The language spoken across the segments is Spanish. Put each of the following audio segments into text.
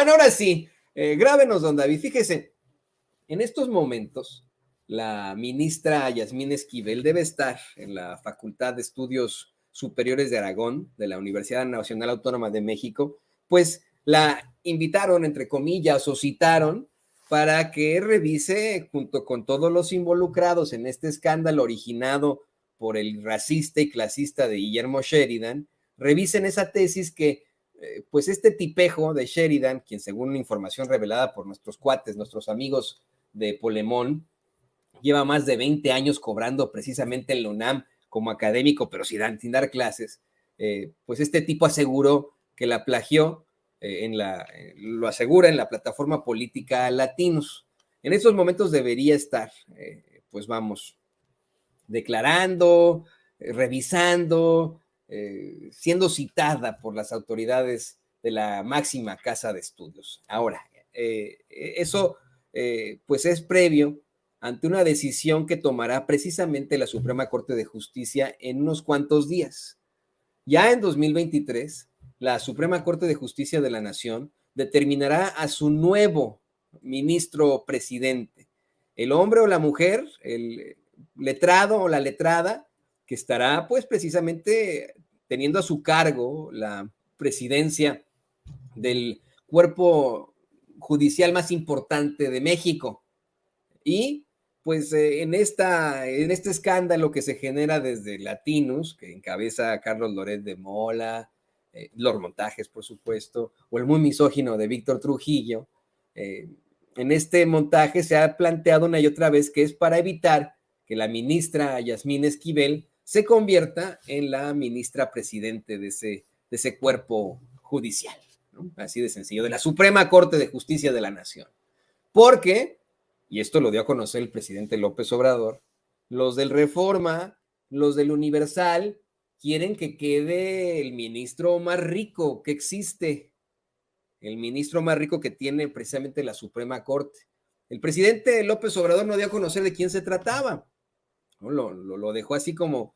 Bueno, ahora sí, grábenos, don David. Fíjese, en estos momentos, la ministra Yasmín Esquivel debe estar en la Facultad de Estudios Superiores de Aragón, de la Universidad Nacional Autónoma de México, pues la invitaron, entre comillas, o citaron para que revise, junto con todos los involucrados en este escándalo originado por el racista y clasista de Guillermo Sheridan, revisen esa tesis que, pues este tipejo de Sheridan, quien según información revelada por nuestros cuates, nuestros amigos de Polemón, lleva más de 20 años cobrando precisamente en la UNAM como académico, pero sin dar clases, pues este tipo aseguró que la plagió, lo asegura en la plataforma política Latinos. En estos momentos debería estar, pues vamos, declarando, revisando, siendo citada por las autoridades de la máxima casa de estudios. Ahora, eso pues es previo ante una decisión que tomará precisamente la Suprema Corte de Justicia en unos cuantos días. Ya en 2023, la Suprema Corte de Justicia de la Nación determinará a su nuevo ministro presidente, el hombre o la mujer, el letrado o la letrada, que estará pues precisamente teniendo a su cargo la presidencia del cuerpo judicial más importante de México. Y pues en este escándalo que se genera desde Latinos, que encabeza a Carlos Loret de Mola, los montajes, por supuesto, o el muy misógino de Víctor Trujillo, en este montaje se ha planteado una y otra vez que es para evitar que la ministra Yasmín Esquivel se convierta en la ministra presidente de ese cuerpo judicial, ¿no? Así de sencillo, de la Suprema Corte de Justicia de la Nación. Porque, y esto lo dio a conocer el presidente López Obrador, los del Reforma, los del Universal, quieren que quede el ministro más rico que existe, el ministro más rico que tiene precisamente la Suprema Corte. El presidente López Obrador no dio a conocer de quién se trataba, ¿no? Lo dejó así como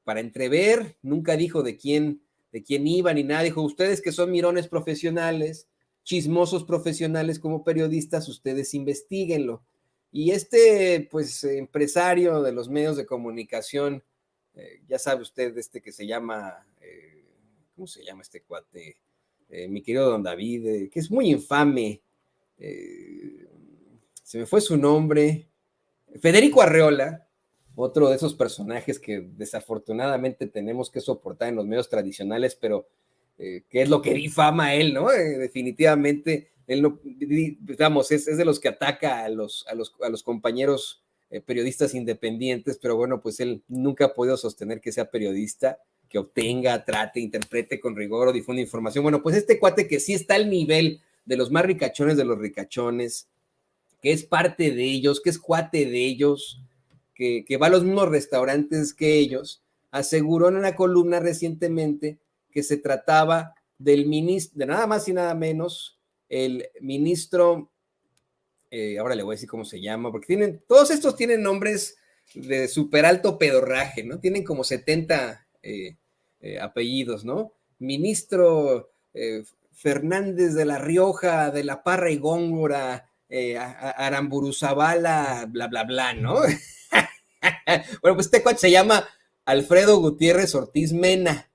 para entrever, nunca dijo de quién iba ni nada, dijo, ustedes que son mirones profesionales, chismosos profesionales como periodistas, ustedes investíguenlo. Y pues empresario de los medios de comunicación, ya sabe usted, que se llama, ¿cómo se llama este cuate? Mi querido don David, que es muy infame, se me fue su nombre, Federico Arreola, otro de esos personajes que desafortunadamente tenemos que soportar en los medios tradicionales, pero que es lo que difama a él, ¿no? Definitivamente, él no, digamos, es de los que ataca a los compañeros periodistas independientes, pero bueno, pues él nunca ha podido sostener que sea periodista, que obtenga, trate, interprete con rigor o difunda información. Bueno, pues este cuate que sí está al nivel de los más ricachones de los ricachones, que es parte de ellos, que es cuate de ellos, que va a los mismos restaurantes que ellos, aseguró en una columna recientemente que se trataba del ministro, de nada más y nada menos, el ministro, ahora le voy a decir cómo se llama, porque todos estos tienen nombres de súper alto pedorraje, ¿no? Tienen como 70 apellidos, ¿no? Ministro Fernández de la Rioja, de la Parra y Góngora, Aramburuzabala, bla, bla, bla, ¿no? Bueno, pues este cuate se llama Alfredo Gutiérrez Ortiz Mena,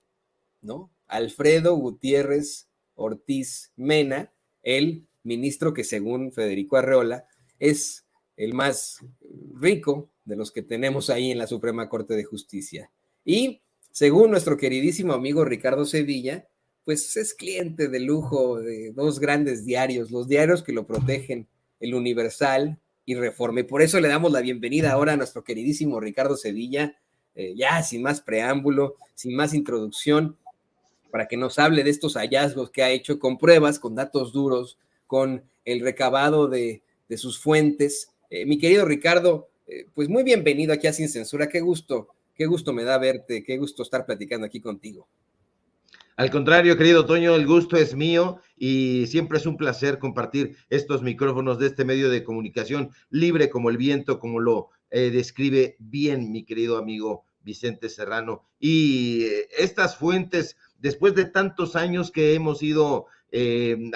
¿no? Alfredo Gutiérrez Ortiz Mena, el ministro que según Federico Arreola es el más rico de los que tenemos ahí en la Suprema Corte de Justicia. Y según nuestro queridísimo amigo Ricardo Sevilla, pues es cliente de lujo de dos grandes diarios, los diarios que lo protegen, el Universal y Reforma. Y por eso le damos la bienvenida ahora a nuestro queridísimo Ricardo Sevilla, ya sin más preámbulo, sin más introducción, para que nos hable de estos hallazgos que ha hecho con pruebas, con datos duros, con el recabado de sus fuentes. Mi querido Ricardo, pues muy bienvenido aquí a Sin Censura. Qué gusto me da verte, qué gusto estar platicando aquí contigo. Al contrario, querido Toño, el gusto es mío y siempre es un placer compartir estos micrófonos de este medio de comunicación libre como el viento, como lo describe bien mi querido amigo Vicente Serrano. Y estas fuentes, después de tantos años que hemos ido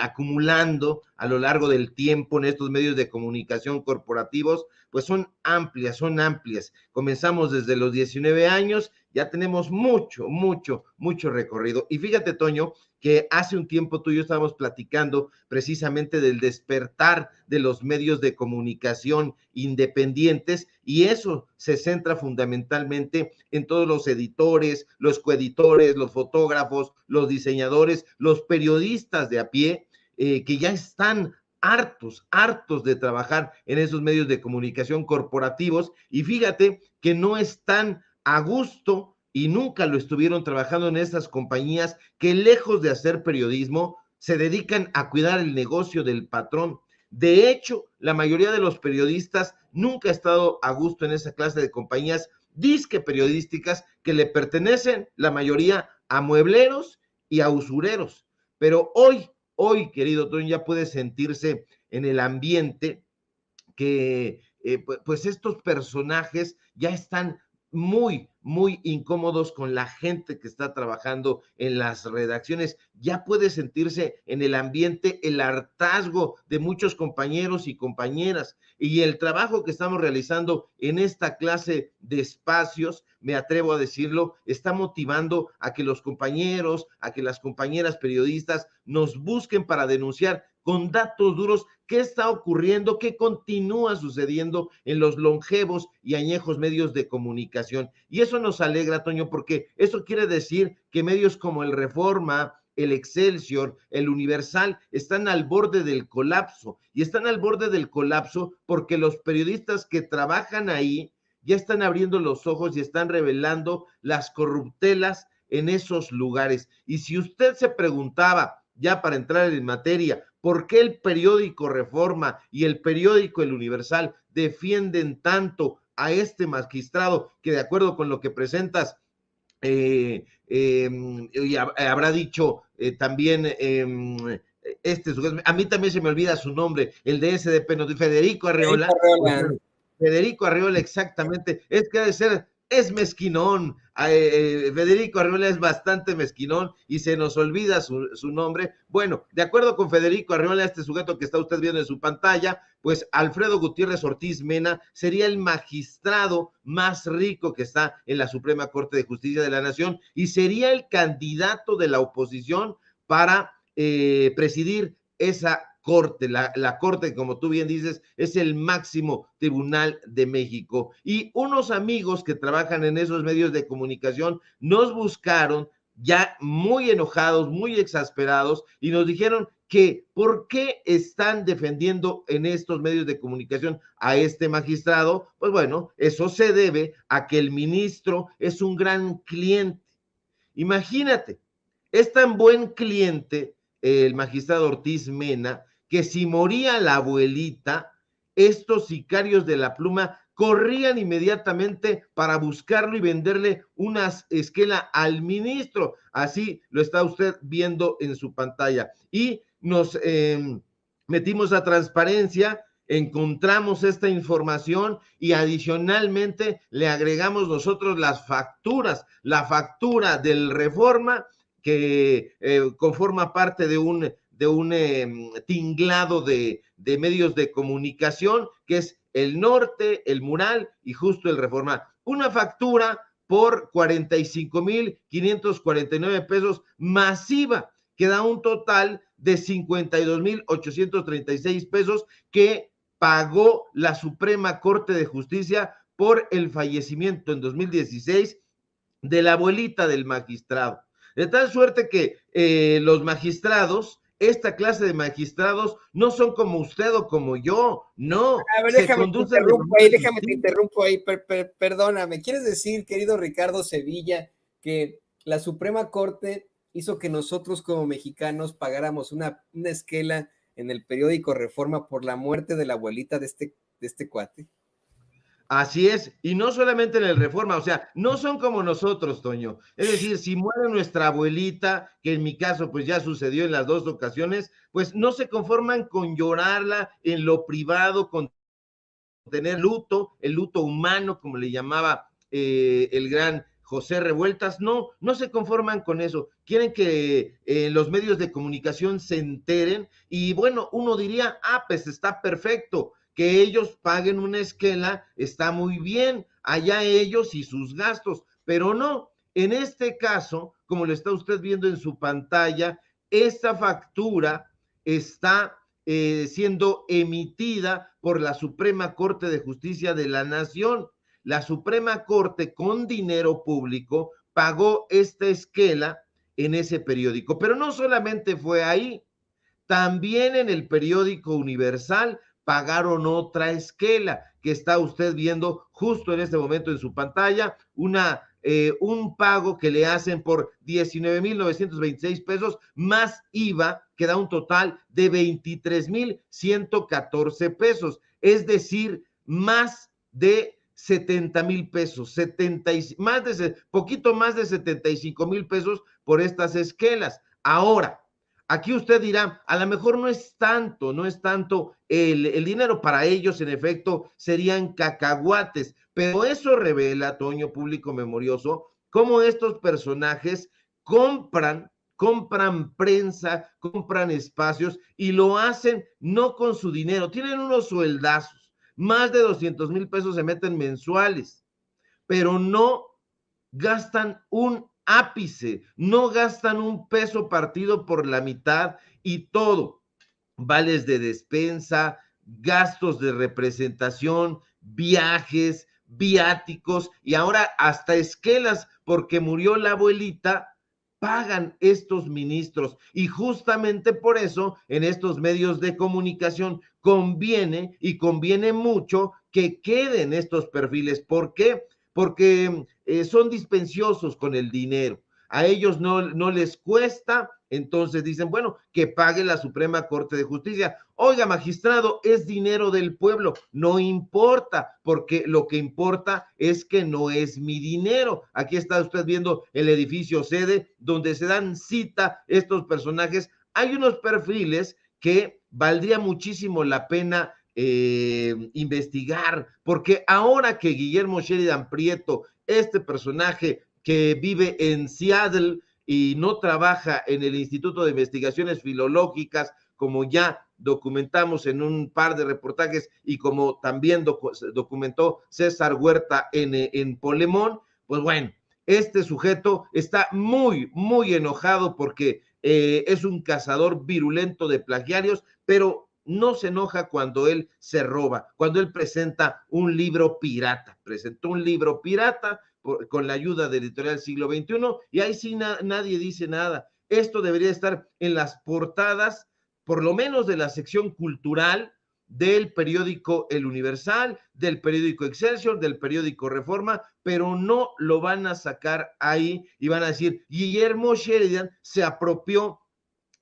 acumulando a lo largo del tiempo en estos medios de comunicación corporativos, pues son amplias, son amplias. Comenzamos desde los 19 años, ya tenemos mucho, mucho, mucho recorrido. Y fíjate, Toño, que hace un tiempo tú y yo estábamos platicando precisamente del despertar de los medios de comunicación independientes, y eso se centra fundamentalmente en todos los editores, los coeditores, los fotógrafos, los diseñadores, los periodistas de a pie, que ya están hartos de trabajar en esos medios de comunicación corporativos, y fíjate que no están a gusto y nunca lo estuvieron trabajando en estas compañías que, lejos de hacer periodismo, se dedican a cuidar el negocio del patrón. De hecho, la mayoría de los periodistas nunca ha estado a gusto en esa clase de compañías disque periodísticas que le pertenecen, la mayoría, a muebleros y a usureros. Pero hoy, querido Toño, ya puede sentirse en el ambiente que pues estos personajes ya están muy incómodos con la gente que está trabajando en las redacciones. Ya puede sentirse en el ambiente el hartazgo de muchos compañeros y compañeras, y el trabajo que estamos realizando en esta clase de espacios, me atrevo a decirlo, está motivando a que los compañeros, a que las compañeras periodistas nos busquen para denunciar con datos duros qué está ocurriendo, qué continúa sucediendo en los longevos y añejos medios de comunicación. Y eso nos alegra, Toño, porque eso quiere decir que medios como el Reforma, el Excelsior, el Universal, están al borde del colapso, y están al borde del colapso porque los periodistas que trabajan ahí ya están abriendo los ojos y están revelando las corruptelas en esos lugares. Y si usted se preguntaba, ya para entrar en materia, ¿por qué el periódico Reforma y el periódico El Universal defienden tanto a este magistrado que, de acuerdo con lo que presentas, habrá dicho también a mí también se me olvida su nombre, el de SDP, ¿no? Federico Arreola. Federico Arreola, exactamente, es que ha de ser, es mezquinón, Federico Arreola es bastante mezquinón y se nos olvida su nombre. Bueno, de acuerdo con Federico Arreola, este sujeto que está usted viendo en su pantalla, pues Alfredo Gutiérrez Ortiz Mena sería el magistrado más rico que está en la Suprema Corte de Justicia de la Nación, y sería el candidato de la oposición para presidir esa corte, la corte, como tú bien dices, es el máximo tribunal de México. Y unos amigos que trabajan en esos medios de comunicación nos buscaron ya muy enojados, muy exasperados, y nos dijeron que por qué están defendiendo en estos medios de comunicación a este magistrado. Pues bueno, eso se debe a que el ministro es un gran cliente. Imagínate, es tan buen cliente el magistrado Ortiz Mena, que si moría la abuelita, estos sicarios de la pluma corrían inmediatamente para buscarlo y venderle una esquela al ministro. Así lo está usted viendo en su pantalla. Y nos metimos a Transparencia, encontramos esta información y adicionalmente le agregamos nosotros las facturas, la factura del Reforma, que conforma parte de un tinglado de medios de comunicación, que es El Norte, El Mural y justo el Reforma. Una factura por 45,549 pesos masiva, que da un total de 52,836 pesos que pagó la Suprema Corte de Justicia por el fallecimiento en 2016 de la abuelita del magistrado. De tal suerte que los magistrados, esta clase de magistrados, no son como usted o como yo, no. A ver, déjame te interrumpo ahí, perdóname. ¿Quieres decir, querido Ricardo Sevilla, que la Suprema Corte hizo que nosotros como mexicanos pagáramos una esquela en el periódico Reforma por la muerte de la abuelita de este cuate? Así es, y no solamente en el Reforma, o sea, no son como nosotros, Toño. Es decir, si muere nuestra abuelita, que en mi caso pues ya sucedió en las dos ocasiones, pues no se conforman con llorarla en lo privado, con tener luto, el luto humano, como le llamaba el gran José Revueltas, no se conforman con eso, quieren que los medios de comunicación se enteren y bueno, uno diría, pues está perfecto, que ellos paguen una esquela, está muy bien, allá ellos y sus gastos, pero no, en este caso, como lo está usted viendo en su pantalla, esta factura está siendo emitida por la Suprema Corte de Justicia de la Nación. La Suprema Corte con dinero público pagó esta esquela en ese periódico, pero no solamente fue ahí, también en el periódico Universal pagaron otra esquela que está usted viendo justo en este momento en su pantalla, un pago que le hacen por 19,926 pesos más IVA, que da un total de 23,114 pesos, es decir, más de 70,000 pesos, poquito más de 75,000 pesos por estas esquelas. Ahora, aquí usted dirá, a lo mejor no es tanto el dinero para ellos, en efecto, serían cacahuates, pero eso revela, Toño, público memorioso, cómo estos personajes compran prensa, compran espacios y lo hacen no con su dinero, tienen unos sueldazos, más de 200,000 pesos se meten mensuales, pero no gastan un ápice, no gastan un peso partido por la mitad y todo, vales de despensa, gastos de representación, viajes, viáticos y ahora hasta esquelas porque murió la abuelita, pagan estos ministros y justamente por eso en estos medios de comunicación conviene y conviene mucho que queden estos perfiles. ¿Por qué? Porque son dispensiosos con el dinero. A ellos no les cuesta, entonces dicen, bueno, que pague la Suprema Corte de Justicia. Oiga, magistrado, es dinero del pueblo, no importa, porque lo que importa es que no es mi dinero. Aquí está usted viendo el edificio sede, donde se dan cita estos personajes. Hay unos perfiles que valdría muchísimo la pena investigar, porque ahora que Guillermo Sheridan Prieto, este personaje que vive en Seattle y no trabaja en el Instituto de Investigaciones Filológicas, como ya documentamos en un par de reportajes y como también documentó César Huerta en Polemón, pues bueno, este sujeto está muy enojado porque es un cazador virulento de plagiarios, pero no se enoja cuando él se roba, cuando él presenta un libro pirata. Presentó un libro pirata con la ayuda de Editorial Siglo XXI y ahí sí nadie dice nada. Esto debería estar en las portadas, por lo menos de la sección cultural del periódico El Universal, del periódico Excelsior, del periódico Reforma, pero no lo van a sacar ahí y van a decir, Guillermo Sheridan se apropió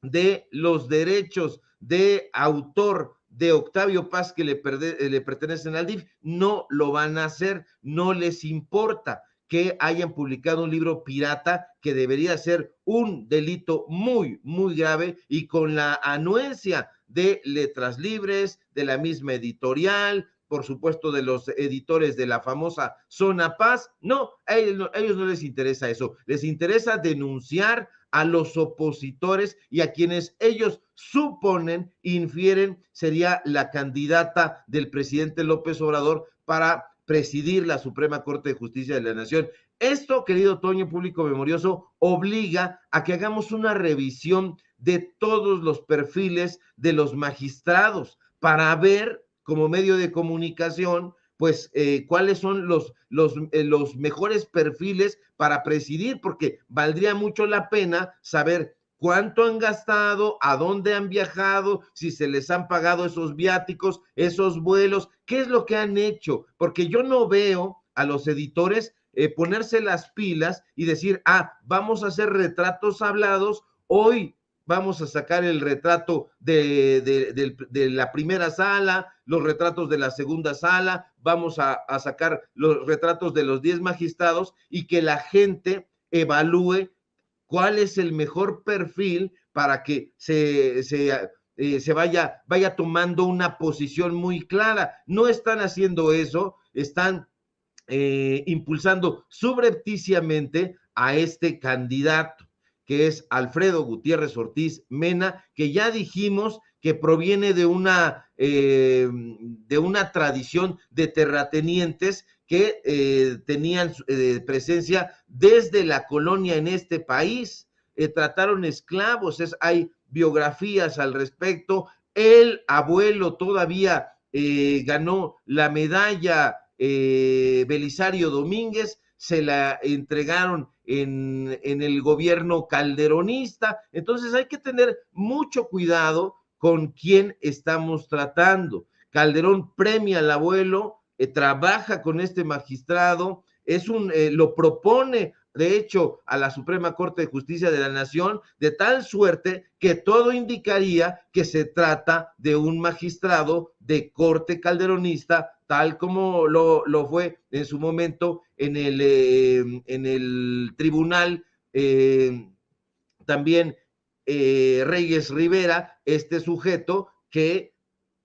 de los derechos de autor de Octavio Paz que le pertenecen al DIF. No lo van a hacer, no les importa que hayan publicado un libro pirata que debería ser un delito muy grave y con la anuencia de Letras Libres, de la misma editorial, por supuesto de los editores de la famosa Zona Paz. No, a ellos no les interesa eso, les interesa denunciar a los opositores y a quienes ellos suponen, infieren, sería la candidata del presidente López Obrador para presidir la Suprema Corte de Justicia de la Nación. Esto, querido Toño, público memorioso, obliga a que hagamos una revisión de todos los perfiles de los magistrados para ver, como medio de comunicación, pues cuáles son los mejores perfiles para presidir, porque valdría mucho la pena saber cuánto han gastado, a dónde han viajado, si se les han pagado esos viáticos, esos vuelos, qué es lo que han hecho, porque yo no veo a los editores ponerse las pilas y decir, vamos a hacer retratos hablados, hoy vamos a sacar el retrato de la primera sala, los retratos de la segunda sala, vamos a sacar los retratos de los 10 magistrados y que la gente evalúe cuál es el mejor perfil para que se vaya tomando una posición muy clara. No están haciendo eso, están impulsando subrepticiamente a este candidato, que es Alfredo Gutiérrez Ortiz Mena, que ya dijimos que proviene de una tradición de terratenientes que tenían presencia desde la colonia en este país, trataron esclavos, hay biografías al respecto. El abuelo todavía ganó la medalla Belisario Domínguez, se la entregaron en el gobierno calderonista. Entonces hay que tener mucho cuidado con quién estamos tratando. Calderón premia al abuelo, trabaja con este magistrado, lo propone de hecho a la Suprema Corte de Justicia de la Nación, de tal suerte que todo indicaría que se trata de un magistrado de corte calderonista, tal como lo fue en su momento en el tribunal también Reyes Rivera, este sujeto que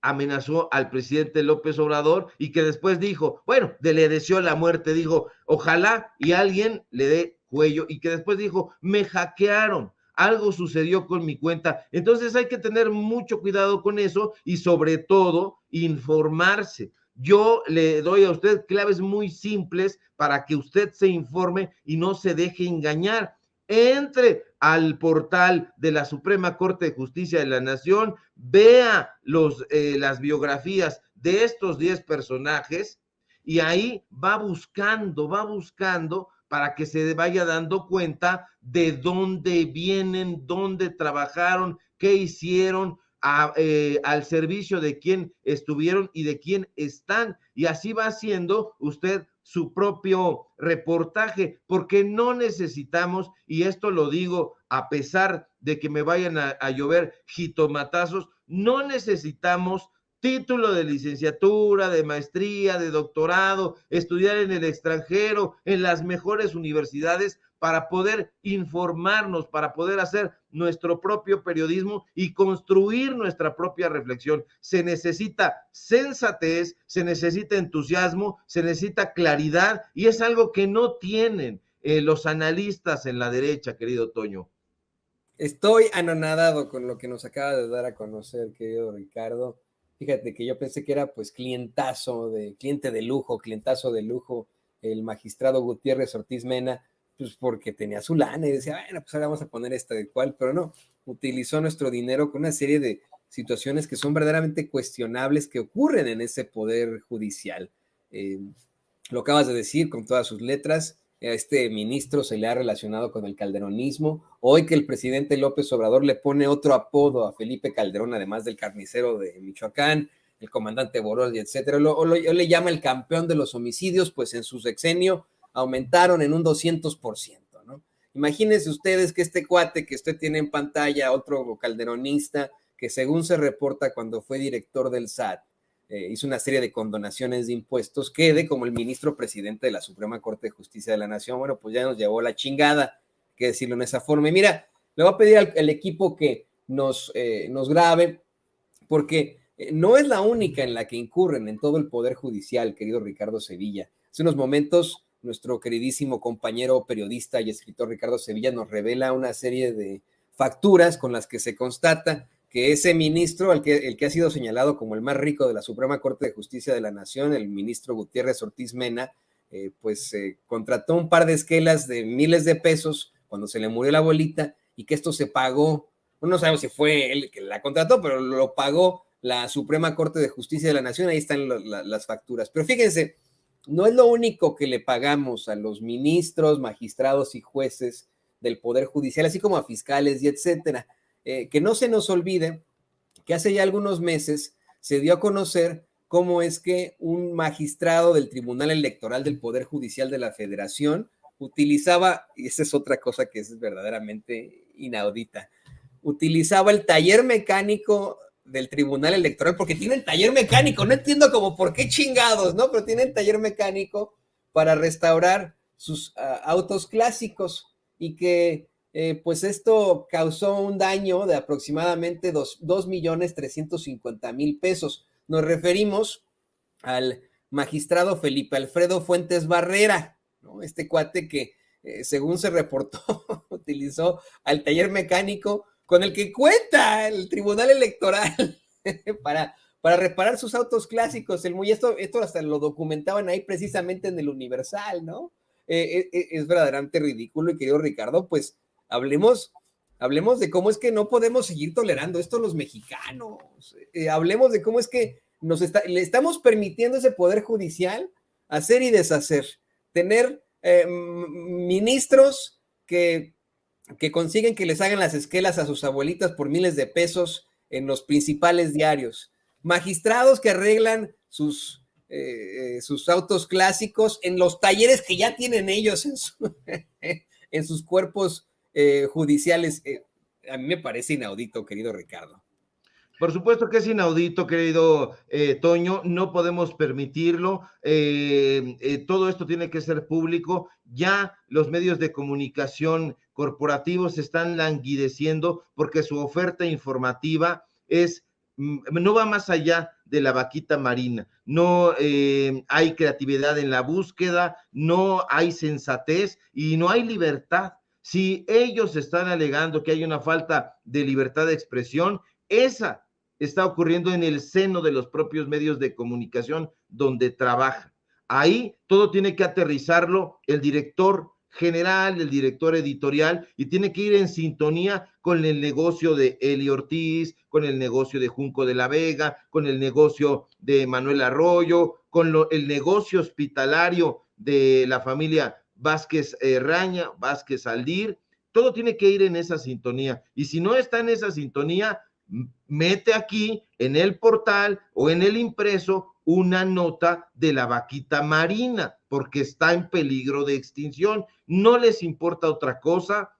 amenazó al presidente López Obrador y que después dijo, bueno, le deseó la muerte, dijo, ojalá y alguien le dé cuello, y que después dijo, me hackearon, algo sucedió con mi cuenta. Entonces hay que tener mucho cuidado con eso y sobre todo informarse. Yo le doy a usted claves muy simples para que usted se informe y no se deje engañar. Entre al portal de la Suprema Corte de Justicia de la Nación, vea las biografías de estos 10 personajes y ahí va buscando para que se vaya dando cuenta de dónde vienen, dónde trabajaron, qué hicieron, al servicio de quién estuvieron y de quién están. Y así va haciendo usted su propio reportaje, porque no necesitamos, y esto lo digo a pesar de que me vayan a llover jitomatazos, no necesitamos título de licenciatura, de maestría, de doctorado, estudiar en el extranjero, en las mejores universidades, para poder informarnos, para poder hacer nuestro propio periodismo y construir nuestra propia reflexión. Se necesita sensatez, se necesita entusiasmo, se necesita claridad, y es algo que no tienen los analistas en la derecha, querido Toño. Estoy anonadado con lo que nos acaba de dar a conocer, querido Ricardo. Fíjate que yo pensé que era pues cliente de lujo, el magistrado Gutiérrez Ortiz Mena, pues porque tenía su lana y decía, bueno, pues ahora vamos a poner esta de cual, pero no, utilizó nuestro dinero con una serie de situaciones que son verdaderamente cuestionables que ocurren en ese poder judicial. Lo acabas de decir con todas sus letras. A este ministro se le ha relacionado con el calderonismo. Hoy que el presidente López Obrador le pone otro apodo a Felipe Calderón, además del carnicero de Michoacán, el comandante Borol, etcétera, o le llama el campeón de los homicidios, pues en su sexenio aumentaron en un 200%, ¿no? Imagínense ustedes que este cuate que usted tiene en pantalla, otro calderonista, que según se reporta cuando fue director del SAT, hizo una serie de condonaciones de impuestos, quede como el ministro presidente de la Suprema Corte de Justicia de la Nación. Bueno, pues ya nos llevó la chingada, hay que decirlo en esa forma. Y mira, le voy a pedir al equipo que nos grabe, porque no es la única en la que incurren en todo el Poder Judicial, querido Ricardo Sevilla. Hace unos momentos, nuestro queridísimo compañero periodista y escritor Ricardo Sevilla nos revela una serie de facturas con las que se constata que ese ministro, el que ha sido señalado como el más rico de la Suprema Corte de Justicia de la Nación, el ministro Gutiérrez Ortiz Mena, contrató un par de esquelas de miles de pesos cuando se le murió la abuelita, y que esto se pagó, no sabemos si fue él que la contrató, pero lo pagó la Suprema Corte de Justicia de la Nación. Ahí están las facturas. Pero fíjense, no es lo único que le pagamos a los ministros, magistrados y jueces del Poder Judicial, así como a fiscales y etcétera. Que no se nos olvide que hace ya algunos meses se dio a conocer cómo es que un magistrado del Tribunal Electoral del Poder Judicial de la Federación utilizaba, y esa es otra cosa que es verdaderamente inaudita, utilizaba el taller mecánico del Tribunal Electoral, porque tienen taller mecánico, no entiendo como por qué chingados, ¿no? Pero tienen taller mecánico para restaurar sus autos clásicos, y que pues esto causó un daño de aproximadamente 2.350.000 pesos. Nos referimos al magistrado Felipe Alfredo Fuentes Barrera, ¿no? Este cuate que, según se reportó, utilizó al taller mecánico con el que cuenta el Tribunal Electoral para reparar sus autos clásicos. Esto hasta lo documentaban ahí precisamente en el Universal, ¿no? Es verdaderamente ridículo, y querido Ricardo, pues hablemos de cómo es que no podemos seguir tolerando esto los mexicanos. Hablemos de cómo es que le estamos permitiendo a ese poder judicial hacer y deshacer, tener ministros que consiguen que les hagan las esquelas a sus abuelitas por miles de pesos en los principales diarios, magistrados que arreglan sus autos clásicos en los talleres que ya tienen ellos en sus cuerpos judiciales. A mí me parece inaudito, querido Ricardo. Por supuesto que es inaudito, querido Toño, no podemos permitirlo, todo esto tiene que ser público, ya los medios de comunicación corporativos están languideciendo porque su oferta informativa no va más allá de la vaquita marina, no hay creatividad en la búsqueda, no hay sensatez y no hay libertad. Si ellos están alegando que hay una falta de libertad de expresión, esa está ocurriendo en el seno de los propios medios de comunicación donde trabajan. Ahí todo tiene que aterrizarlo el director general, el director editorial, y tiene que ir en sintonía con el negocio de Eli Ortiz, con el negocio de Junco de la Vega, con el negocio de Manuel Arroyo, con el negocio hospitalario de la familia Vázquez Raña, Vázquez Aldir. Todo tiene que ir en esa sintonía, y si no está en esa sintonía, mete aquí en el portal o en el impreso una nota de la vaquita marina, porque está en peligro de extinción. No les importa otra cosa.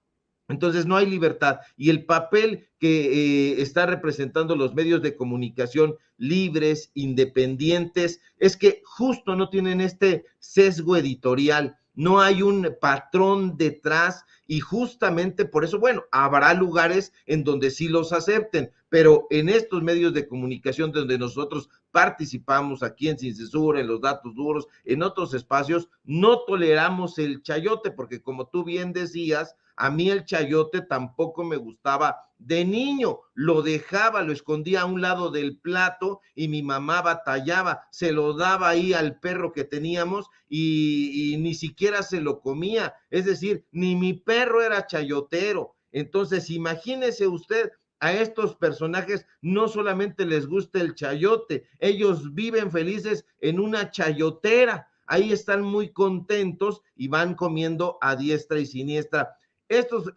Entonces no hay libertad, y el papel que está representando los medios de comunicación libres, independientes, es que justo no tienen este sesgo editorial, no hay un patrón detrás, y justamente por eso, bueno, habrá lugares en donde sí los acepten, pero en estos medios de comunicación donde nosotros participamos, aquí en Sin Censura, en Los Datos Duros, en otros espacios, no toleramos el chayote, porque como tú bien decías, a mí el chayote tampoco me gustaba de niño, lo dejaba, lo escondía a un lado del plato y mi mamá batallaba, se lo daba ahí al perro que teníamos y ni siquiera se lo comía, es decir, ni mi perro era chayotero. Entonces, imagínese usted, a estos personajes no solamente les gusta el chayote, ellos viven felices en una chayotera, ahí están muy contentos y van comiendo a diestra y siniestra. Estos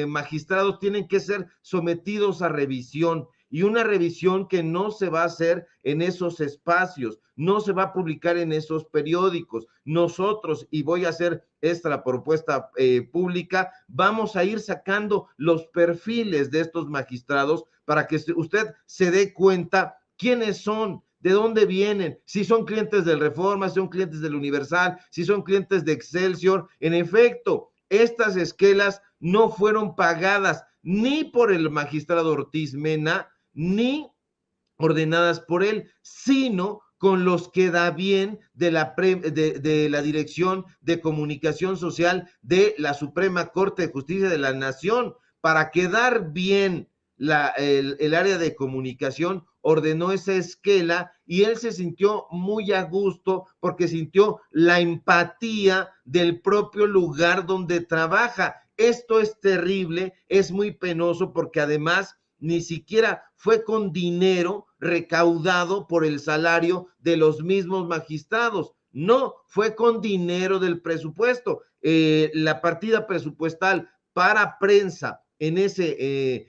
magistrados tienen que ser sometidos a revisión, y una revisión que no se va a hacer en esos espacios, no se va a publicar en esos periódicos. Nosotros, y voy a hacer esta propuesta pública, vamos a ir sacando los perfiles de estos magistrados para que usted se dé cuenta quiénes son, de dónde vienen, si son clientes del Reforma, si son clientes del Universal, si son clientes de Excelsior. En efecto, estas esquelas no fueron pagadas ni por el magistrado Ortiz Mena, ni ordenadas por él, sino con los que da bien de la Dirección de Comunicación Social de la Suprema Corte de Justicia de la Nación. Para quedar bien el área de comunicación, ordenó esa esquela, y él se sintió muy a gusto porque sintió la empatía del propio lugar donde trabaja. Esto es terrible, es muy penoso, porque además ni siquiera fue con dinero recaudado por el salario de los mismos magistrados, no, fue con dinero del presupuesto. La partida presupuestal para prensa en ese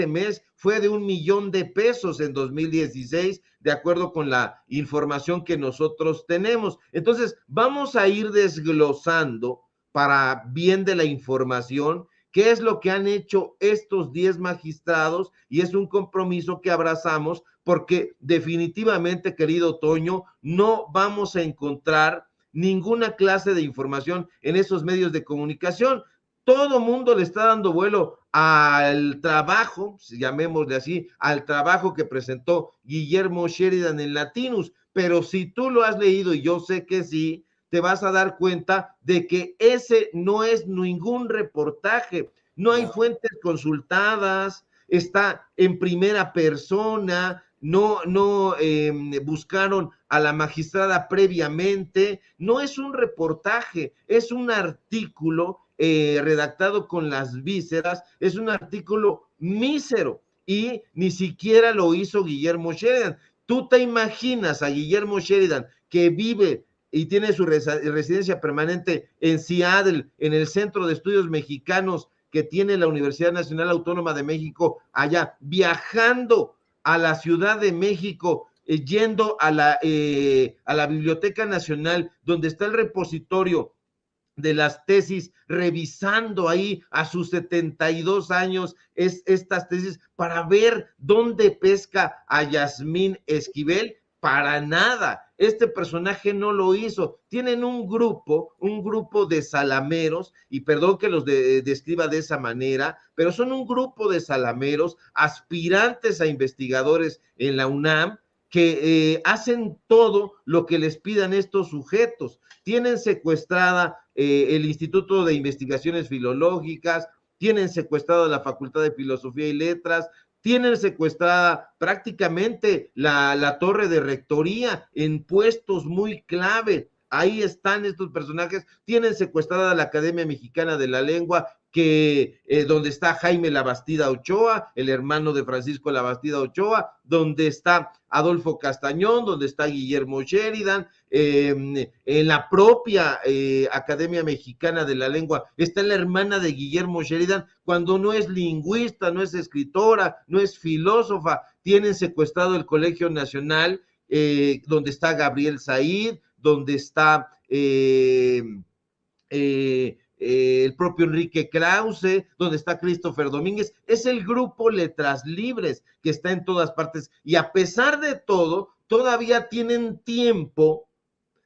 mes fue de 1 millón de pesos en 2016, de acuerdo con la información que nosotros tenemos. Entonces, vamos a ir desglosando para bien de la información qué es lo que han hecho estos 10 magistrados, y es un compromiso que abrazamos, porque definitivamente, querido Toño, no vamos a encontrar ninguna clase de información en esos medios de comunicación. Todo mundo le está dando vuelo al trabajo, llamémosle así, al trabajo que presentó Guillermo Sheridan en Latinus, pero si tú lo has leído, y yo sé que sí, te vas a dar cuenta de que ese no es ningún reportaje, no hay fuentes consultadas, está en primera persona, no buscaron a la magistrada previamente, no es un reportaje, es un artículo redactado con las vísceras, es un artículo mísero y ni siquiera lo hizo Guillermo Sheridan. ¿Tú te imaginas a Guillermo Sheridan que vive y tiene su residencia permanente en Seattle, en el Centro de Estudios Mexicanos que tiene la Universidad Nacional Autónoma de México allá, viajando a la Ciudad de México, yendo a la Biblioteca Nacional, donde está el repositorio de las tesis, revisando ahí a sus 72 años estas tesis para ver dónde pesca a Yasmín Esquivel? Para nada, este personaje no lo hizo. Tienen un grupo de salameros, y perdón que los describa de esa manera, pero son un grupo de salameros, aspirantes a investigadores en la UNAM, que hacen todo lo que les pidan estos sujetos. Tienen secuestrada el Instituto de Investigaciones Filológicas, tienen secuestrada la Facultad de Filosofía y Letras, tienen secuestrada prácticamente la torre de rectoría en puestos muy clave. Ahí están estos personajes, tienen secuestrada la Academia Mexicana de la Lengua, donde está Jaime Labastida Ochoa, el hermano de Francisco Labastida Ochoa, donde está Adolfo Castañón, donde está Guillermo Sheridan, en la propia Academia Mexicana de la Lengua está la hermana de Guillermo Sheridan, cuando no es lingüista, no es escritora, no es filósofa. Tienen secuestrado el Colegio Nacional, donde está Gabriel Said, donde está el propio Enrique Krause, donde está Christopher Domínguez. Es el grupo Letras Libres que está en todas partes, y a pesar de todo, todavía tienen tiempo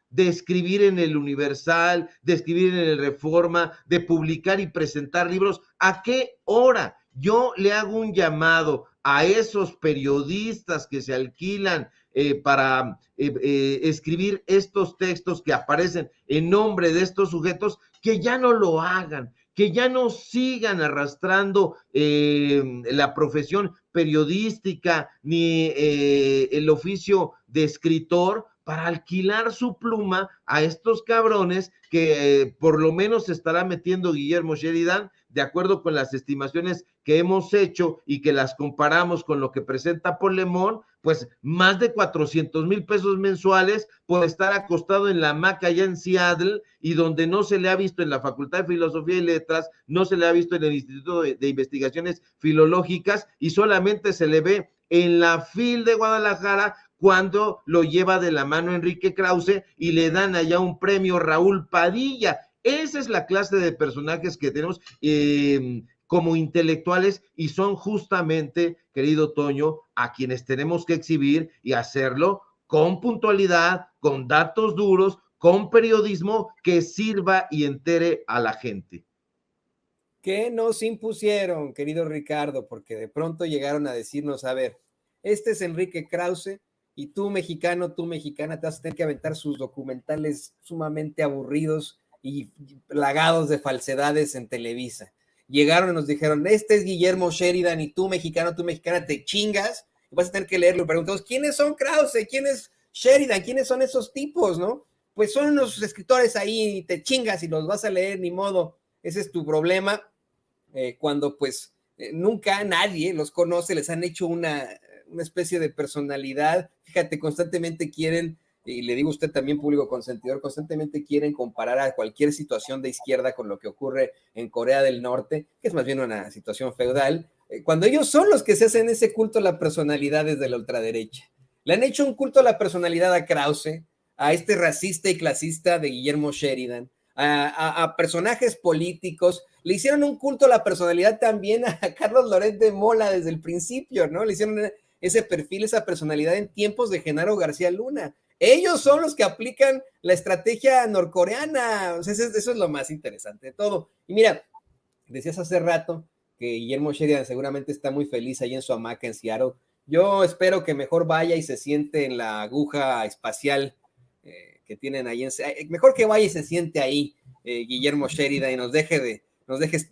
de escribir en el Universal, de escribir en el Reforma, de publicar y presentar libros. ¿A qué hora? Yo le hago un llamado a esos periodistas que se alquilan para escribir estos textos que aparecen en nombre de estos sujetos, que ya no lo hagan, que ya no sigan arrastrando la profesión periodística ni el oficio de escritor para alquilar su pluma a estos cabrones que por lo menos se estará metiendo Guillermo Sheridan, de acuerdo con las estimaciones que hemos hecho y que las comparamos con lo que presenta Polemón, pues más de 400,000 pesos mensuales por estar acostado en la hamaca allá en Seattle, y donde no se le ha visto en la Facultad de Filosofía y Letras, no se le ha visto en el Instituto de Investigaciones Filológicas, y solamente se le ve en la FIL de Guadalajara, cuando lo lleva de la mano Enrique Krause y le dan allá un premio Raúl Padilla. Esa es la clase de personajes que tenemos como intelectuales, y son justamente, querido Toño, a quienes tenemos que exhibir y hacerlo con puntualidad, con datos duros, con periodismo que sirva y entere a la gente. ¿Qué nos impusieron, querido Ricardo? Porque de pronto llegaron a decirnos, a ver, este es Enrique Krause, y tú mexicano, tú mexicana, te vas a tener que aventar sus documentales sumamente aburridos y plagados de falsedades en Televisa. Llegaron y nos dijeron, este es Guillermo Sheridan, y tú mexicano, tú mexicana, te chingas y vas a tener que leerlo. Preguntamos, ¿quiénes son Krause? ¿Quién es Sheridan? ¿Quiénes son esos tipos, no? Pues son unos escritores ahí, y te chingas y los vas a leer, ni modo. Ese es tu problema. Cuando pues nunca nadie los conoce, les han hecho una especie de personalidad. Fíjate, constantemente quieren, y le digo a usted también, público consentidor, constantemente quieren comparar a cualquier situación de izquierda con lo que ocurre en Corea del Norte, que es más bien una situación feudal, cuando ellos son los que se hacen ese culto a la personalidad desde la ultraderecha. Le han hecho un culto a la personalidad a Krause, a este racista y clasista de Guillermo Sheridan, a personajes políticos. Le hicieron un culto a la personalidad también a Carlos Loret de Mola desde el principio, ¿no? Le hicieron ese perfil, esa personalidad en tiempos de Genaro García Luna. Ellos son los que aplican la estrategia norcoreana. O sea, eso es lo más interesante de todo. Y mira, decías hace rato que Guillermo Sheridan seguramente está muy feliz ahí en su hamaca en Seattle. Yo espero que mejor vaya y se siente en la aguja espacial que tienen ahí. Mejor que vaya y se siente ahí, Guillermo Sheridan, y nos deje de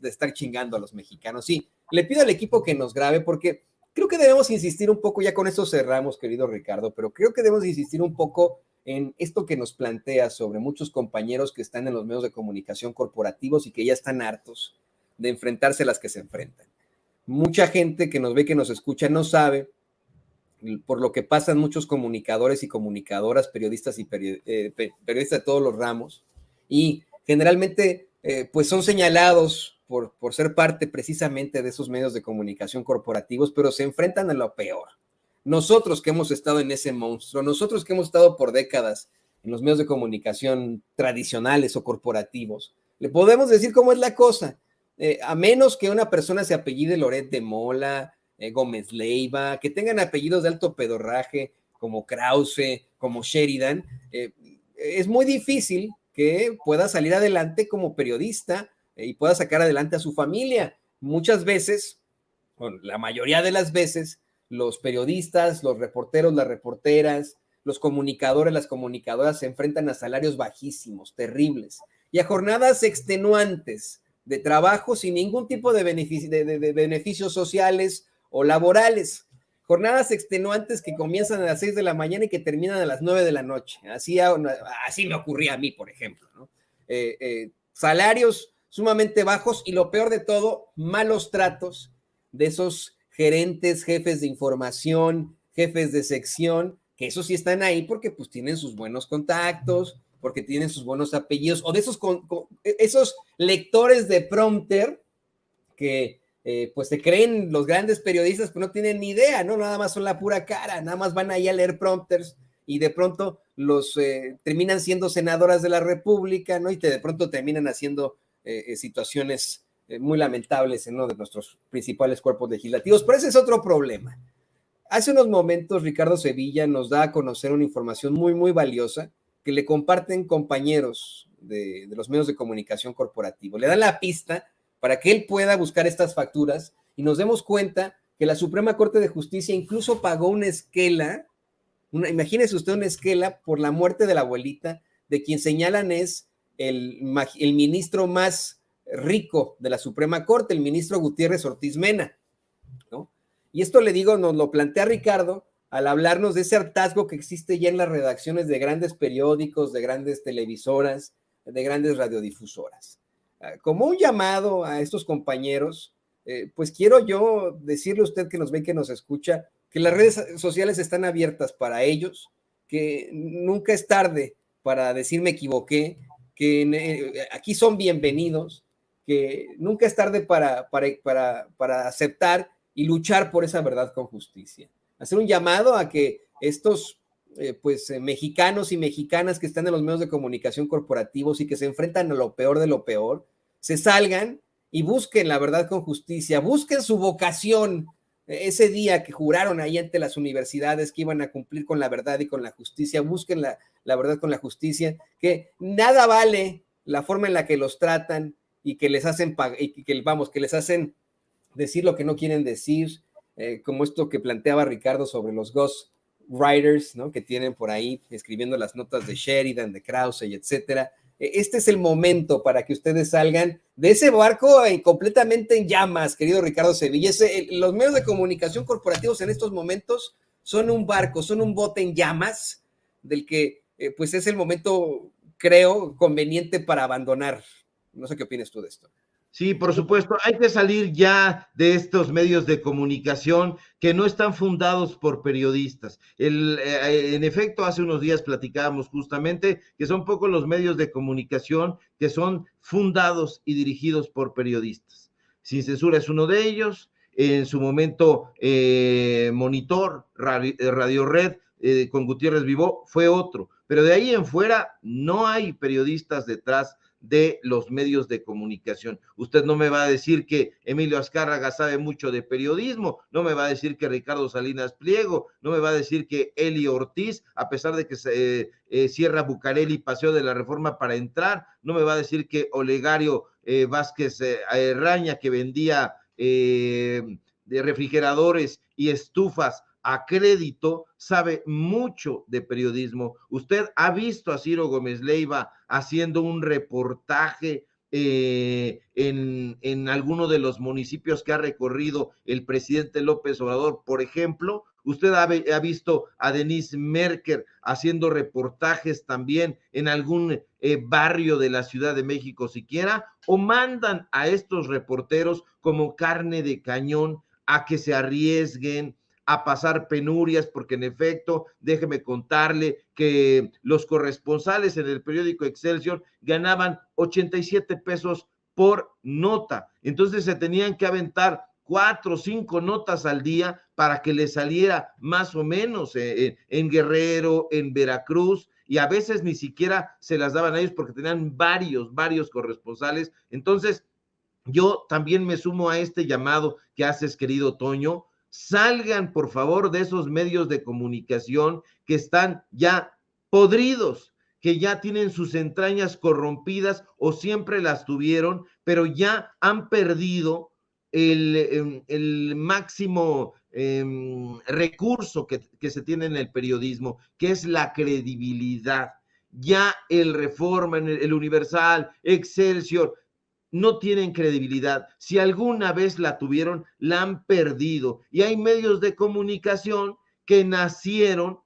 estar chingando a los mexicanos. Sí, le pido al equipo que nos grabe porque creo que debemos insistir un poco, ya con esto cerramos, querido Ricardo, pero creo que debemos insistir un poco en esto que nos plantea sobre muchos compañeros que están en los medios de comunicación corporativos y que ya están hartos de enfrentarse a las que se enfrentan. Mucha gente que nos ve, que nos escucha, no sabe por lo que pasan muchos comunicadores y comunicadoras, periodistas y periodistas de todos los ramos, y generalmente pues son señalados por ser parte precisamente de esos medios de comunicación corporativos, pero se enfrentan a lo peor. Nosotros que hemos estado en ese monstruo, nosotros que hemos estado por décadas en los medios de comunicación tradicionales o corporativos, le podemos decir cómo es la cosa. A menos que una persona se apellide Loret de Mola, Gómez Leiva, que tengan apellidos de alto pedorraje, como Krause, como Sheridan, es muy difícil que pueda salir adelante como periodista y pueda sacar adelante a su familia. Muchas veces, bueno, la mayoría de las veces, los periodistas, los reporteros, las reporteras, los comunicadores, las comunicadoras se enfrentan a salarios bajísimos, terribles, y a jornadas extenuantes de trabajo sin ningún tipo de beneficios sociales o laborales, jornadas extenuantes que comienzan a las 6 de la mañana y que terminan a las 9 de la noche. Así me ocurría a mí, por ejemplo, ¿no? Salarios sumamente bajos y lo peor de todo, malos tratos de esos gerentes, jefes de información, jefes de sección, que esos sí están ahí porque pues tienen sus buenos contactos, porque tienen sus buenos apellidos, o de esos lectores de prompter que pues se creen los grandes periodistas, pero no tienen ni idea, ¿no? Nada más son la pura cara, nada más van ahí a leer prompters y de pronto los terminan siendo senadoras de la República, ¿no? Y de pronto terminan haciendo situaciones muy lamentables en uno de nuestros principales cuerpos legislativos, pero ese es otro problema. Hace unos momentos Ricardo Sevilla nos da a conocer una información muy, muy valiosa que le comparten compañeros de los medios de comunicación corporativos. Le dan la pista para que él pueda buscar estas facturas y nos demos cuenta que la Suprema Corte de Justicia incluso pagó una esquela, imagínese usted una esquela por la muerte de la abuelita, de quien señalan es el ministro más rico de la Suprema Corte, el ministro Gutiérrez Ortiz Mena, ¿no? Y esto le digo, nos lo plantea Ricardo al hablarnos de ese hartazgo que existe ya en las redacciones de grandes periódicos, de grandes televisoras, de grandes radiodifusoras. Como un llamado a estos compañeros, pues quiero yo decirle a usted que nos ve, que nos escucha, que las redes sociales están abiertas para ellos, que nunca es tarde para decir me equivoqué, que aquí son bienvenidos, que nunca es tarde para aceptar y luchar por esa verdad con justicia. Hacer un llamado a que estos mexicanos y mexicanas que están en los medios de comunicación corporativos y que se enfrentan a lo peor de lo peor, se salgan y busquen la verdad con justicia, busquen su vocación, ese día que juraron ahí ante las universidades que iban a cumplir con la verdad y con la justicia, busquen la verdad con la justicia, que nada vale la forma en la que los tratan y que les hacen que les hacen decir lo que no quieren decir, como esto que planteaba Ricardo sobre los ghost writers, ¿no? Que tienen por ahí escribiendo las notas de Sheridan, de Krause y etcétera. Este es el momento para que ustedes salgan de ese barco completamente en llamas, querido Ricardo Sevilla. Los medios de comunicación corporativos en estos momentos son un barco, son un bote en llamas del que pues es el momento, creo, conveniente para abandonar. No sé qué opinas tú de esto. Sí, por supuesto, hay que salir ya de estos medios de comunicación que no están fundados por periodistas. En efecto, hace unos días platicábamos justamente que son pocos los medios de comunicación que son fundados y dirigidos por periodistas. Sin Censura es uno de ellos. En su momento, Monitor, Radio Red, con Gutiérrez Vivó, fue otro. Pero de ahí en fuera no hay periodistas detrás de los medios de comunicación. Usted no me va a decir que Emilio Azcárraga sabe mucho de periodismo, no me va a decir que Ricardo Salinas Pliego, no me va a decir que Eli Ortiz, a pesar de que Sierra Bucareli paseó de la Reforma para entrar, no me va a decir que Olegario Vázquez Raña, que vendía de refrigeradores y estufas a crédito, sabe mucho de periodismo. Usted ha visto a Ciro Gómez Leiva haciendo un reportaje en alguno de los municipios que ha recorrido el presidente López Obrador, por ejemplo. Usted ha visto a Denise Merker haciendo reportajes también en algún barrio de la Ciudad de México siquiera, o mandan a estos reporteros como carne de cañón a que se arriesguen a pasar penurias, porque en efecto, déjeme contarle que los corresponsales en el periódico Excelsior ganaban 87 pesos por nota, entonces se tenían que aventar 4 o 5 notas al día para que les saliera más o menos en Guerrero, en Veracruz, y a veces ni siquiera se las daban a ellos porque tenían varios corresponsales. Entonces, yo también me sumo a este llamado que haces, querido Toño. Salgan, por favor, de esos medios de comunicación que están ya podridos, que ya tienen sus entrañas corrompidas o siempre las tuvieron, pero ya han perdido el máximo recurso que se tiene en el periodismo, que es la credibilidad. Ya el Reforma, el Universal, Excelsior, no tienen credibilidad. Si alguna vez la tuvieron, la han perdido. Y hay medios de comunicación que nacieron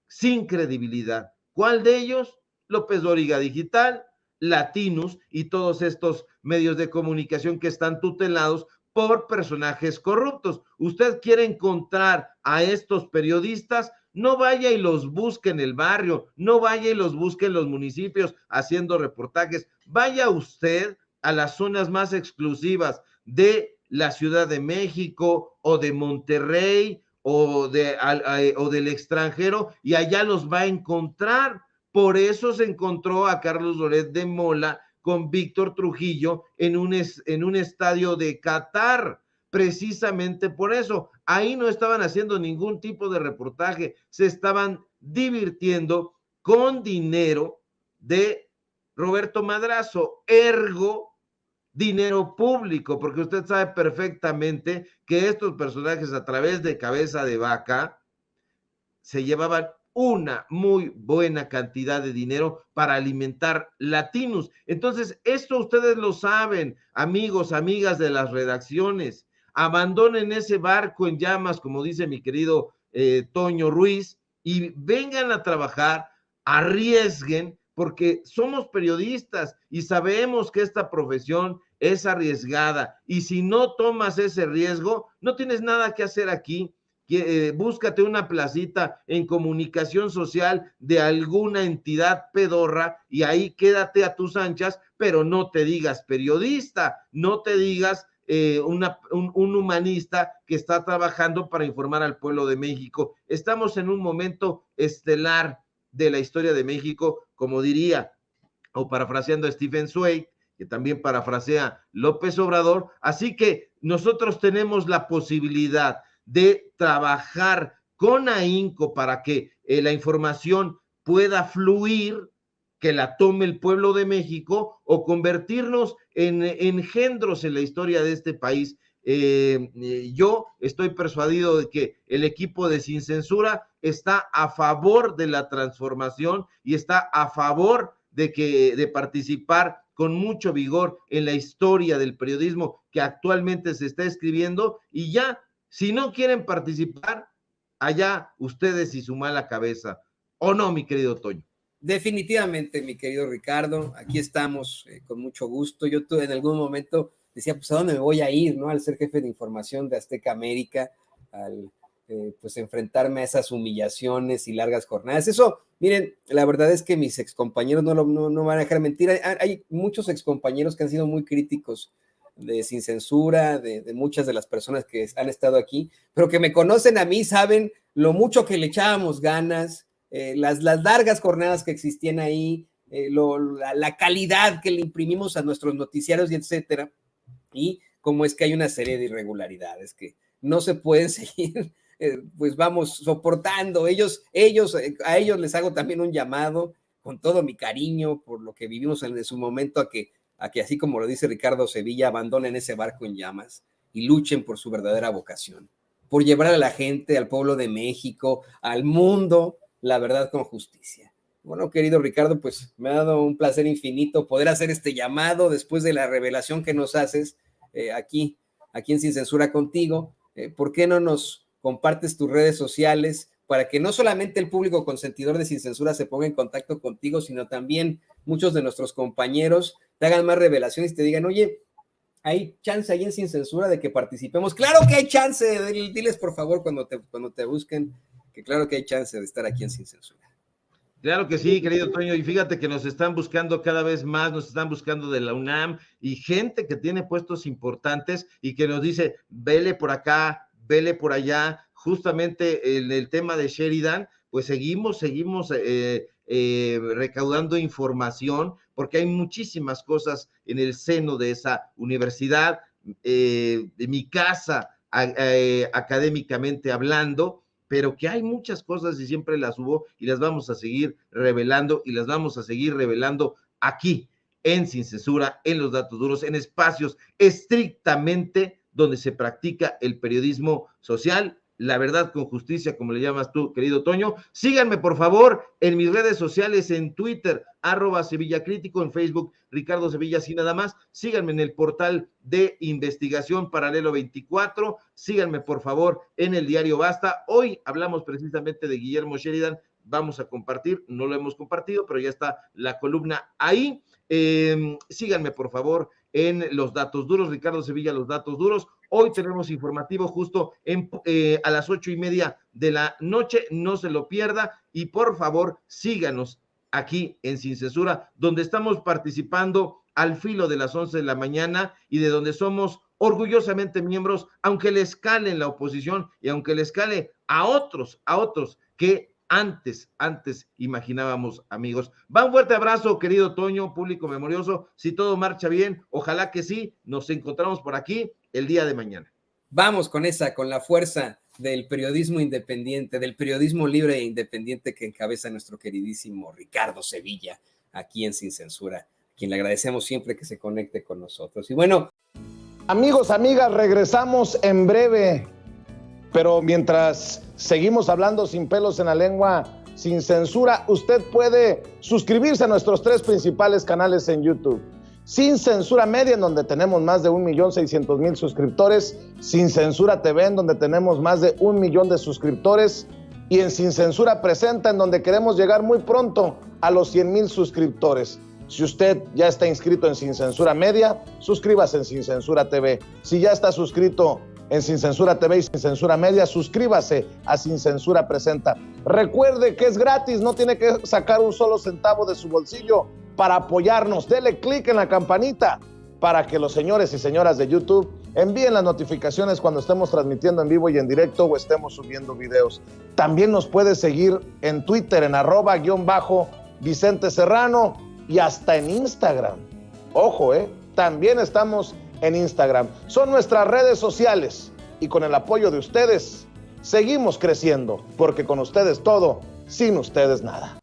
sin credibilidad. ¿Cuál de ellos? López Dóriga Digital, Latinus y todos estos medios de comunicación que están tutelados por personajes corruptos. Usted quiere encontrar a estos periodistas, no vaya y los busque en el barrio, no vaya y los busque en los municipios haciendo reportajes, vaya usted a las zonas más exclusivas de la Ciudad de México o de Monterrey o del extranjero, y allá los va a encontrar. Por eso se encontró a Carlos Loret de Mola con Víctor Trujillo en un estadio de Qatar, precisamente por eso. Ahí no estaban haciendo ningún tipo de reportaje, se estaban divirtiendo con dinero de Roberto Madrazo, ergo dinero público, porque usted sabe perfectamente que estos personajes a través de Cabeza de Vaca se llevaban una muy buena cantidad de dinero para alimentar Latinus. Entonces, esto ustedes lo saben, amigos, amigas de las redacciones. Abandonen ese barco en llamas, como dice mi querido Toño Ruiz, y vengan a trabajar, arriesguen, porque somos periodistas y sabemos que esta profesión es arriesgada, y si no tomas ese riesgo, no tienes nada que hacer aquí. Búscate una placita en comunicación social de alguna entidad pedorra y ahí quédate a tus anchas, pero no te digas periodista, no te digas un humanista que está trabajando para informar al pueblo de México. Estamos en un momento estelar de la historia de México, como diría, o parafraseando a Stephen Zweig, que también parafrasea López Obrador. Así que nosotros tenemos la posibilidad de trabajar con ahínco para que la información pueda fluir, que la tome el pueblo de México, o convertirnos en engendros en la historia de este país. Yo estoy persuadido de que el equipo de Sin Censura está a favor de la transformación y está a favor de participar con mucho vigor en la historia del periodismo que actualmente se está escribiendo. Y ya, si no quieren participar, allá ustedes y su mala cabeza. ¿O no, mi querido Toño? Definitivamente, mi querido Ricardo, aquí estamos con mucho gusto. Yo en algún momento decía, pues, ¿a dónde me voy a ir, no? Al ser jefe de información de Azteca América, al pues enfrentarme a esas humillaciones y largas jornadas. Eso, miren, la verdad es que mis excompañeros no van a dejar mentir. Hay muchos excompañeros que han sido muy críticos de Sin Censura, de muchas de las personas que han estado aquí, pero que me conocen a mí, saben lo mucho que le echábamos ganas, las largas jornadas que existían ahí, la calidad que le imprimimos a nuestros noticiarios y etcétera, y cómo es que hay una serie de irregularidades que no se pueden seguir, pues vamos soportando. A ellos les hago también un llamado con todo mi cariño por lo que vivimos en su momento, a que así como lo dice Ricardo Sevilla, abandonen ese barco en llamas y luchen por su verdadera vocación. por llevar a la gente, al pueblo de México, al mundo, la verdad con justicia. Bueno, querido Ricardo, pues me ha dado un placer infinito poder hacer este llamado después de la revelación que nos haces aquí en Sin Censura contigo. ¿Por qué no nos compartes tus redes sociales para que no solamente el público consentidor de Sin Censura se ponga en contacto contigo, sino también muchos de nuestros compañeros te hagan más revelaciones y te digan, oye, ¿hay chance ahí en Sin Censura de que participemos? ¡Claro que hay chance! Diles, por favor, cuando te busquen, que claro que hay chance de estar aquí en Sin Censura. Claro que sí, querido Toño, y fíjate que nos están buscando cada vez más, nos están buscando de la UNAM y gente que tiene puestos importantes y que nos dice, vele por acá, vele por allá. Justamente en el tema de Sheridan, pues seguimos recaudando información, porque hay muchísimas cosas en el seno de esa universidad, de mi casa, académicamente hablando, pero que hay muchas cosas y siempre las hubo y las vamos a seguir revelando y las vamos a seguir revelando aquí en Sin Censura, en Los Datos Duros, en espacios estrictamente donde se practica el periodismo social, la verdad con justicia, como le llamas tú, querido Toño. Síganme, por favor, en mis redes sociales, en Twitter, @SevillaCrítico, en Facebook, Ricardo Sevilla, así nada más. Síganme en el portal de investigación Paralelo 24. Síganme, por favor, en el diario Basta. Hoy hablamos precisamente de Guillermo Sheridan. Vamos a compartir, no lo hemos compartido, pero ya está la columna ahí. Síganme, por favor, en Los Datos Duros, Ricardo Sevilla, Los Datos Duros. Hoy tenemos informativo justo a las 8:30 de la noche, no se lo pierda y por favor síganos aquí en Sin Censura, donde estamos participando al filo de las 11 de la mañana y de donde somos orgullosamente miembros, aunque le escale en la oposición y aunque le escale a otros que antes imaginábamos amigos. Va un fuerte abrazo, querido Toño, público memorioso. Si todo marcha bien, ojalá que sí, nos encontramos por aquí el día de mañana. Vamos con la fuerza del periodismo independiente, del periodismo libre e independiente que encabeza nuestro queridísimo Ricardo Sevilla, aquí en Sin Censura, a quien le agradecemos siempre que se conecte con nosotros. Y bueno, amigos, amigas, regresamos en breve, pero mientras seguimos hablando sin pelos en la lengua, Sin Censura, usted puede suscribirse a nuestros 3 principales canales en YouTube. Sin Censura Media, en donde tenemos más de 1,600,000 suscriptores, Sin Censura TV, en donde tenemos más de 1 millón de suscriptores, y en Sin Censura Presenta, en donde queremos llegar muy pronto a los 100,000 suscriptores. Si usted ya está inscrito en Sin Censura Media, suscríbase en Sin Censura TV. Si ya está suscrito en Sin Censura TV y Sin Censura Media, suscríbase a Sin Censura Presenta. Recuerde que es gratis, no tiene que sacar un solo centavo de su bolsillo para apoyarnos. Dele clic en la campanita para que los señores y señoras de YouTube envíen las notificaciones cuando estemos transmitiendo en vivo y en directo o estemos subiendo videos. También nos puede seguir en Twitter en @Vicente Serrano y hasta en Instagram. Ojo, también estamos en Instagram. Son nuestras redes sociales y con el apoyo de ustedes seguimos creciendo, porque con ustedes todo, sin ustedes nada.